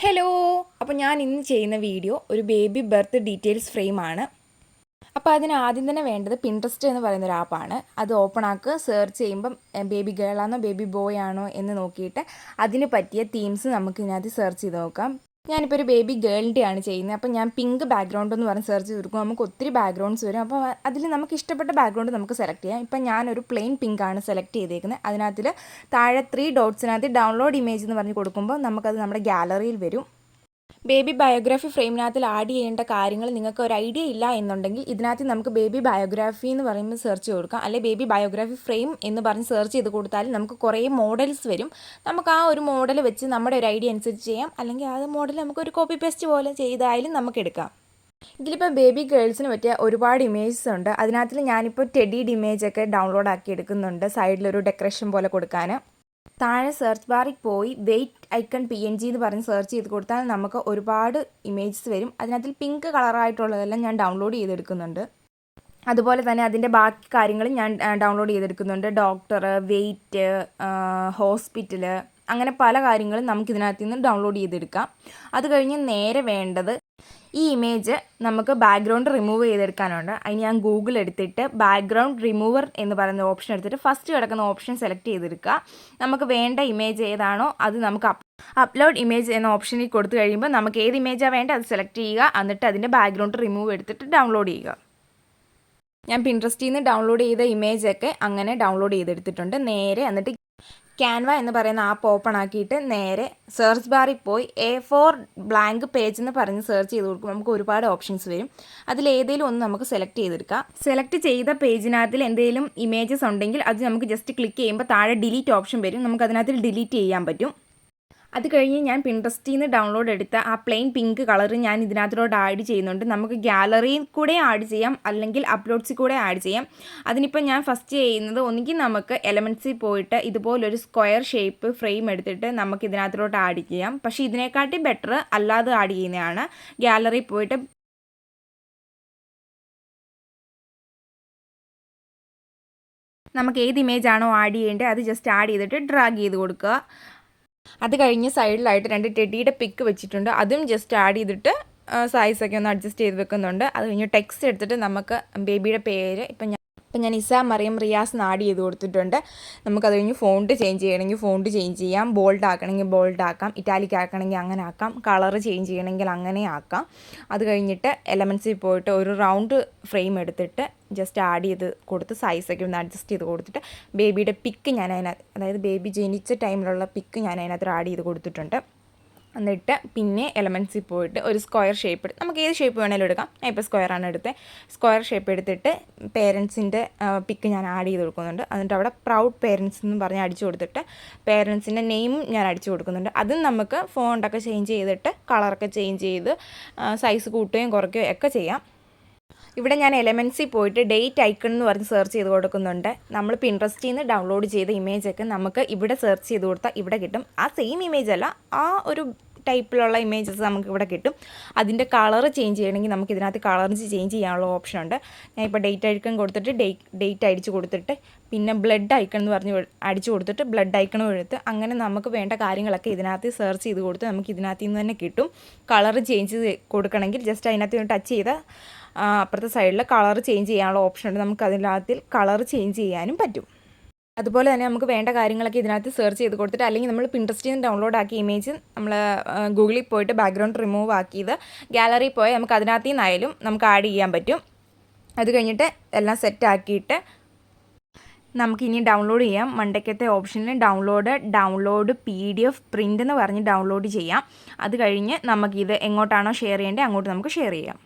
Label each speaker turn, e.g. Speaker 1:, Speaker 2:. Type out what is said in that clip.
Speaker 1: Hello, അപ്പോൾ ഞാൻ ഇന്ന് ചെയ്യുന്ന വീഡിയോ ഒരു ബേബി ബർത്ത് ഡീറ്റെയിൽസ് ഫ്രെയിമാണ്. അപ്പോൾ അതിന് ആദ്യം തന്നെ വേണ്ടത് പിൻട്രസ്റ്റ് എന്ന് പറയുന്ന ഒരു ആപ്പാണ്. അത് ഓപ്പൺ ആക്കുക, സെർച്ച് ചെയ്യുമ്പം ബേബി ഗേൾ ആണോ ബേബി ബോയ് ആണോ എന്ന് നോക്കിയിട്ട് അതിന് പറ്റിയ തീംസ് നമുക്ക് ഇതിനകത്ത് സെർച്ച് ചെയ്ത് നോക്കാം. ഞാനിപ്പോൾ ഒരു ബേബി ഗേളിൻ്റെയാണ് ചെയ്യുന്നത്. അപ്പോൾ ഞാൻ പിങ്ക് ബാക്ക്ഗ്രൗണ്ട് എന്ന് പറഞ്ഞ് സെർച്ച് ചെയ്ത് കൊടുക്കും. നമുക്ക് ഒത്തിരി ബാക്ക്ഗ്രൗണ്ട്സ് വരും. അപ്പോൾ അതിൽ നമുക്ക് ഇഷ്ടപ്പെട്ട ബാക്ക്ഗ്രൗണ്ട് നമുക്ക് സെലക്ട് ചെയ്യാം. ഇപ്പം ഞാനൊരു പ്ലെയിൻ പിങ്ക് ആണ് സെലക്ട് ചെയ്തേക്കുന്നത്. അതിനകത്തിൽ താഴെ 3 ഡോട്ട്സിനകത്ത് ഡൗൺലോഡ് ഇമേജ് എന്ന് പറഞ്ഞ് കൊടുക്കുമ്പോൾ നമുക്കത് നമ്മുടെ ഗാലറിയിൽ വരും. ബേബി ബയോഗ്രാഫി ഫ്രെയിമിനകത്തിൽ ആഡ് ചെയ്യേണ്ട കാര്യങ്ങൾ നിങ്ങൾക്ക് ഒരു ഐഡിയ ഇല്ല എന്നുണ്ടെങ്കിൽ ഇതിനകത്ത് നമുക്ക് ബേബി ബയോഗ്രാഫി എന്ന് പറയുമ്പോൾ സെർച്ച് കൊടുക്കാം. അല്ലെങ്കിൽ ബേബി ബയോഗ്രാഫി ഫ്രെയിം എന്ന് പറഞ്ഞ് സെർച്ച് ചെയ്ത് കൊടുത്താൽ നമുക്ക് കുറേ മോഡൽസ് വരും. നമുക്ക് ആ ഒരു മോഡൽ വെച്ച് നമ്മുടെ ഒരു ഐഡിയ അനുസരിച്ച് ചെയ്യാം. അല്ലെങ്കിൽ ആ മോഡൽ നമുക്കൊരു കോപ്പി പേസ്റ്റ് പോലെ ചെയ്തായാലും നമുക്ക് എടുക്കാം. ഇതിലിപ്പോൾ ബേബി ഗേൾസിന് പറ്റിയ ഒരുപാട് ഇമേജസ് ഉണ്ട്. അതിനകത്തിൽ ഞാനിപ്പോൾ ടെഡിയുടെ ഇമേജൊക്കെ ഡൗൺലോഡ് ആക്കി എടുക്കുന്നുണ്ട്, സൈഡിലൊരു ഡെക്കറേഷൻ പോലെ കൊടുക്കാൻ. താഴെ സെർച്ച് ബാറിൽ പോയി വെയിറ്റ് ഐക്കൺ PNG എന്ന് പറഞ്ഞ് സെർച്ച് ചെയ്ത് കൊടുത്താൽ നമുക്ക് ഒരുപാട് ഇമേജസ് വരും. അതിനകത്തിൽ പിങ്ക് കളറായിട്ടുള്ളതെല്ലാം ഞാൻ ഡൗൺലോഡ് ചെയ്തെടുക്കുന്നുണ്ട്. അതുപോലെ തന്നെ അതിൻ്റെ ബാക്കി കാര്യങ്ങളും ഞാൻ ഡൗൺലോഡ് ചെയ്തെടുക്കുന്നുണ്ട്. ഡോക്ടർ, വെയിറ്റ്, ഹോസ്പിറ്റൽ, അങ്ങനെ പല കാര്യങ്ങളും നമുക്കിതിനകത്ത് നിന്ന് ഡൗൺലോഡ് ചെയ്തെടുക്കാം. അത് കഴിഞ്ഞ് നേരെ വേണ്ടത് ഈ ഇമേജ് നമുക്ക് ബാക്ക്ഗ്രൗണ്ട് റിമൂവ് ചെയ്തെടുക്കാനുണ്ട്. അതിന് ഞാൻ ഗൂഗിൾ എടുത്തിട്ട് ബാക്ക്ഗ്രൗണ്ട് റിമൂവർ എന്ന് പറയുന്ന ഓപ്ഷൻ എടുത്തിട്ട് ഫസ്റ്റ് കിടക്കുന്ന ഓപ്ഷൻ സെലക്ട് ചെയ്തെടുക്കുക. നമുക്ക് വേണ്ട ഇമേജ് ഏതാണോ അത് നമുക്ക് അപ്ലോഡ് ഇമേജ് എന്ന ഓപ്ഷനിൽ കൊടുത്തു കഴിയുമ്പോൾ നമുക്ക് ഏത് ഇമേജാണ് വേണ്ടത് അത് സെലക്ട് ചെയ്യുക. എന്നിട്ട് അതിൻ്റെ ബാക്ക്ഗ്രൗണ്ട് റിമൂവ് എടുത്തിട്ട് ഡൗൺലോഡ് ചെയ്യുക. ഞാൻ പിൻട്രസ്റ്റിൽ നിന്ന് ഡൗൺലോഡ് ചെയ്ത ഇമേജൊക്കെ അങ്ങനെ ഡൗൺലോഡ് ചെയ്തെടുത്തിട്ടുണ്ട്. നേരെ എന്നിട്ട് ക്യാൻവ എന്ന് പറയുന്ന ആപ്പ് ഓപ്പൺ ആക്കിയിട്ട് നേരെ സെർച്ച് ബാറിൽ പോയി A4 ബ്ലാങ്ക് പേജ് എന്ന് പറഞ്ഞ് സെർച്ച് ചെയ്ത് കൊടുക്കും. നമുക്ക് ഒരുപാട് ഓപ്ഷൻസ് വരും. അതിലേതെങ്കിലും ഒന്ന് നമുക്ക് സെലക്ട് ചെയ്തെടുക്കാം. സെലക്ട് ചെയ്ത പേജിനകത്തിൽ എന്തെങ്കിലും ഇമേജസ് ഉണ്ടെങ്കിൽ അത് നമുക്ക് ജസ്റ്റ് ക്ലിക്ക് ചെയ്യുമ്പോൾ താഴെ ഡിലീറ്റ് ഓപ്ഷൻ വരും. നമുക്ക് അതിനകത്ത് ഡിലീറ്റ് ചെയ്യാൻ പറ്റും. അത് കഴിഞ്ഞ് ഞാൻ പിൻട്രസ്റ്റിൽ നിന്ന് ഡൗൺലോഡ് എടുത്ത ആ പ്ലെയിൻ പിങ്ക് കളർ ഞാൻ ഇതിനകത്തോട്ട് ആഡ് ചെയ്യുന്നുണ്ട്. നമുക്ക് ഗാലറിയിൽ കൂടെ ആഡ് ചെയ്യാം, അല്ലെങ്കിൽ അപ്ലോഡ്സിൽ കൂടെ ആഡ് ചെയ്യാം. അതിനിപ്പോൾ ഞാൻ ഫസ്റ്റ് ചെയ്യുന്നത് ഒന്നുകിൽ നമുക്ക് എലമെൻറ്റ്സിൽ പോയിട്ട് ഇതുപോലൊരു സ്ക്വയർ ഷേപ്പ് ഫ്രെയിം എടുത്തിട്ട് നമുക്ക് ഇതിനകത്തോട്ട് ആഡ് ചെയ്യാം. പക്ഷേ ഇതിനെക്കാട്ടി ബെറ്റർ അല്ലാതെ ആഡ് ചെയ്യുന്നതാണ്. ഗാലറിയിൽ പോയിട്ട് നമുക്ക് ഏത് ഇമേജ് ആണോ ആഡ് ചെയ്യേണ്ടത് അത് ജസ്റ്റ് ആഡ് ചെയ്തിട്ട് ഡ്രാഗ് ചെയ്ത് കൊടുക്കുക. അത് കഴിഞ്ഞ് സൈഡിലായിട്ട് 2 ടെഡിയുടെ പിക്ക് വെച്ചിട്ടുണ്ട്. അതും ജസ്റ്റ് ആഡ് ചെയ്തിട്ട് സൈസൊക്കെ ഒന്ന് അഡ്ജസ്റ്റ് ചെയ്ത് വെക്കുന്നുണ്ട്. അത് കഴിഞ്ഞ് ടെക്സ്റ്റ് എടുത്തിട്ട് നമുക്ക് ബേബിയുടെ പേര് ഇപ്പം ഞാൻ ഇസ മറിയം റിയാസ് എന്ന് ആഡ് ചെയ്ത് കൊടുത്തിട്ടുണ്ട്. നമുക്കത് കഴിഞ്ഞ് ഫോണ്ട് ചേഞ്ച് ചെയ്യണമെങ്കിൽ ഫോണ്ട് ചേഞ്ച് ചെയ്യാം, ബോൾഡ് ആക്കണമെങ്കിൽ ബോൾഡ് ആക്കാം, ഇറ്റാലിക് ആക്കണമെങ്കിൽ അങ്ങനെ ആക്കാം, കളർ ചേഞ്ച് ചെയ്യണമെങ്കിൽ അങ്ങനെ ആക്കാം. അത് കഴിഞ്ഞിട്ട് എലമെൻറ്റ്സിൽ പോയിട്ട് ഒരു റൗണ്ട് ഫ്രെയിം എടുത്തിട്ട് ജസ്റ്റ് ആഡ് ചെയ്ത് കൊടുത്ത് സൈസൊക്കെ ഒന്ന് അഡ്ജസ്റ്റ് ചെയ്ത് കൊടുത്തിട്ട് ബേബിയുടെ പിക്ക് ഞാൻ അതിനകത്ത്, അതായത് ബേബി ജനിച്ച ടൈമിലുള്ള പിക്ക് ഞാൻ അതിനകത്ത് ആഡ് ചെയ്ത് കൊടുത്തിട്ടുണ്ട്. എന്നിട്ട് പിന്നെ എലമെൻറ്റ്സിൽ പോയിട്ട് ഒരു സ്ക്വയർ ഷേപ്പ് നമുക്ക് ഏത് ഷേപ്പ് വേണമെങ്കിലും എടുക്കാം. ഞാൻ ഇപ്പോൾ സ്ക്വയറാണ് എടുത്തത്. സ്ക്വയർ ഷേപ്പ് എടുത്തിട്ട് പേരൻസിൻ്റെ പിക്ക് ഞാൻ ആഡ് ചെയ്ത് കൊടുക്കുന്നുണ്ട്. എന്നിട്ട് അവിടെ പ്രൗഡ് പേരൻസ് എന്ന് പറഞ്ഞ് അടിച്ചു കൊടുത്തിട്ട് പേരൻസിൻ്റെ നെയിം ഞാൻ അടിച്ചു കൊടുക്കുന്നുണ്ട്. അതും നമുക്ക് ഫോണ്ടൊക്കെ ചേഞ്ച് ചെയ്തിട്ട് കളറൊക്കെ ചേഞ്ച് ചെയ്ത് സൈസ് കൂട്ടുകയും കുറയ്ക്കുകയും ഒക്കെ ചെയ്യാം. ഇവിടെ ഞാൻ എലമെൻറ്റ്സിൽ പോയിട്ട് ഡേറ്റ് ഐക്കൺ എന്ന് പറഞ്ഞ് സെർച്ച് ചെയ്ത് കൊടുക്കുന്നുണ്ട്. നമ്മൾ പിൻട്രസ്റ്റിൽ നിന്ന് ഡൗൺലോഡ് ചെയ്ത ഇമേജൊക്കെ നമുക്ക് ഇവിടെ സെർച്ച് ചെയ്ത് കൊടുത്താൽ ഇവിടെ കിട്ടും. ആ സെയിം ഇമേജ് അല്ല, ആ ഒരു ടൈപ്പിലുള്ള ഇമേജസ് നമുക്ക് ഇവിടെ കിട്ടും. അതിൻ്റെ കളർ ചേഞ്ച് ചെയ്യണമെങ്കിൽ നമുക്ക് ഇതിനകത്ത് കളർ ചേഞ്ച് ചെയ്യാനുള്ള ഓപ്ഷൻ ഉണ്ട്. ഞാൻ ഇപ്പോൾ ഡേറ്റ് ഐക്കൺ കൊടുത്തിട്ട് ഡേറ്റ് അടിച്ച് കൊടുത്തിട്ട് പിന്നെ ബ്ലഡ് ഐക്കൺ എന്ന് പറഞ്ഞ് അടിച്ചു കൊടുത്തിട്ട് ബ്ലഡ് ഐക്കണും എടുത്ത് അങ്ങനെ നമുക്ക് വേണ്ട കാര്യങ്ങളൊക്കെ ഇതിനകത്ത് സെർച്ച് ചെയ്ത് കൊടുത്ത് നമുക്ക് ഇതിനകത്ത് നിന്ന് തന്നെ കിട്ടും. കളർ ചേഞ്ച് കൊടുക്കണമെങ്കിൽ ജസ്റ്റ് അതിനകത്ത് ടച്ച് ചെയ്ത് അപ്പുറത്തെ സൈഡിൽ കളർ ചേഞ്ച് ചെയ്യാനുള്ള ഓപ്ഷൻ ഉണ്ട്. നമുക്ക് അതിനകത്ത് കളർ ചേഞ്ച് ചെയ്യാനും പറ്റും. അതുപോലെ തന്നെ നമുക്ക് വേണ്ട കാര്യങ്ങളൊക്കെ ഇതിനകത്ത് സെർച്ച് ചെയ്ത് കൊടുത്തിട്ട്, അല്ലെങ്കിൽ നമ്മൾ പിൻട്രസ്റ്റിൽ നിന്ന് ഡൗൺലോഡ് ആക്കിയ ഇമേജ് നമ്മൾ ഗൂഗിളിൽ പോയിട്ട് ബാക്ക്ഗ്രൗണ്ട് റിമൂവ് ആക്കിയത് ഗാലറിയിൽ പോയി നമുക്ക് അതിനകത്ത് നിന്നായാലും നമുക്ക് ആഡ് ചെയ്യാൻ പറ്റും. അത് കഴിഞ്ഞിട്ട് എല്ലാം സെറ്റ് ആക്കിയിട്ട് നമുക്കിനി ഡൗൺലോഡ് ചെയ്യാം. മണ്ടയ്ക്കത്തെ ഓപ്ഷനിൽ ഡൗൺലോഡ് PDF പ്രിൻ്റ് എന്ന് പറഞ്ഞ് ഡൗൺലോഡ് ചെയ്യാം. അത് കഴിഞ്ഞ് നമുക്കിത് എങ്ങോട്ടാണോ ഷെയർ ചെയ്യേണ്ടത് അങ്ങോട്ട് നമുക്ക് ഷെയർ ചെയ്യാം.